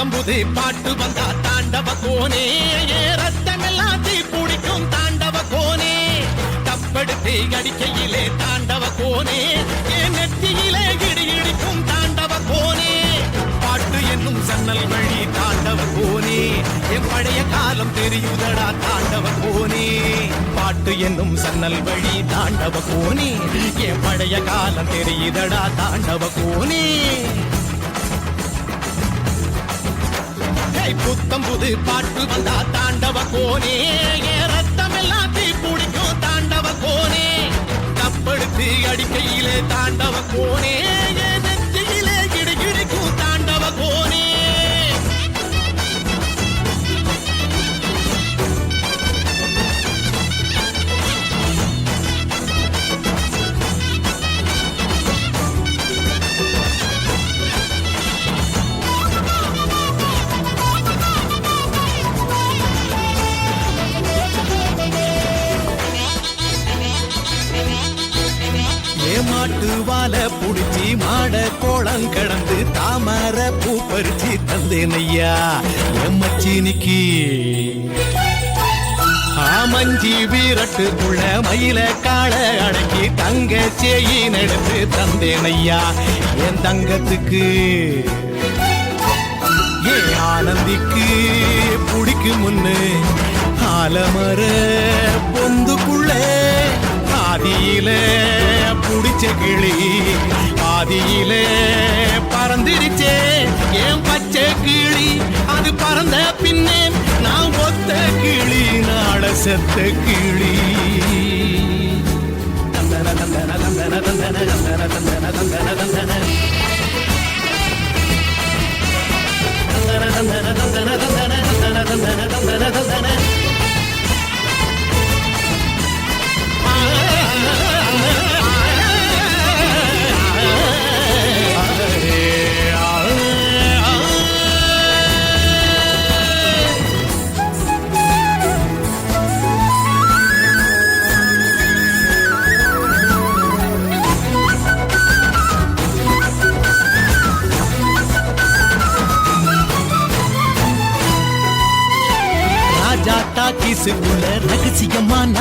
புத்தம்புது பாட்டு வந்தா தாண்டவ கோனே ரத்தமெல்லாம் தீ பிடிக்கும் தாண்டவ கோனே தப்படுத்து அடிக்கையிலே தாண்டவ கோனே நெத்தியிலே இடி இடிக்கும் தாண்டவ கோனே பாட்டு என்னும் சன்னல் வழி தாண்டவ கோனே என் பழைய காலம் தெரியுதடா தாண்டவ கோனே பாட்டு என்னும் சன்னல் வழி தாண்டவ கோனே என் பழைய காலம் தெரியுதடா தாண்டவ கோனே புத்தம் புது பாட்டு வந்தா தாண்டவ கோனே ரத்தம் எல்லாம் தீ பிடிக்கும் தாண்டவ கோனே தப்படுத்து அடிக்கையிலே தாண்டவ கோனே நெத்தியிலே கிடுகிடுக்கும் தாண்டவ கோனே மாட்டு வாழ புடிச்சி மாட கோளம் கடந்து தாமர பூ பறிச்சு தந்தேனையா எம்மச்சினிக்கு ஆமஞ்சி வீரட்டுக்குள்ள மயில கால அடக்கி தங்க சேயின் எடுத்து தந்தேனையா என் தங்கத்துக்கு ஏ ஆனந்திக்கு புடிக்கு முன்னு ஆலமர பொந்துக்குள்ள ஆதியில புடிச்ச கிளி ஆதியில பறந்துருச்சே ஏன் பச்சை கிளி அது பறந்த பின்னே நான் ஒத்த கிளி நாட செத்த கிளி தந்தன தந்தன தந்தன தந்தன தந்தன தந்தன தந்தன தந்தன தந்தன தந்தன தந்தன தந்தன தந்தன தந்தன தந்தன ராஜா டாக்கீஸுக்குள்ள ரகசியமா நான்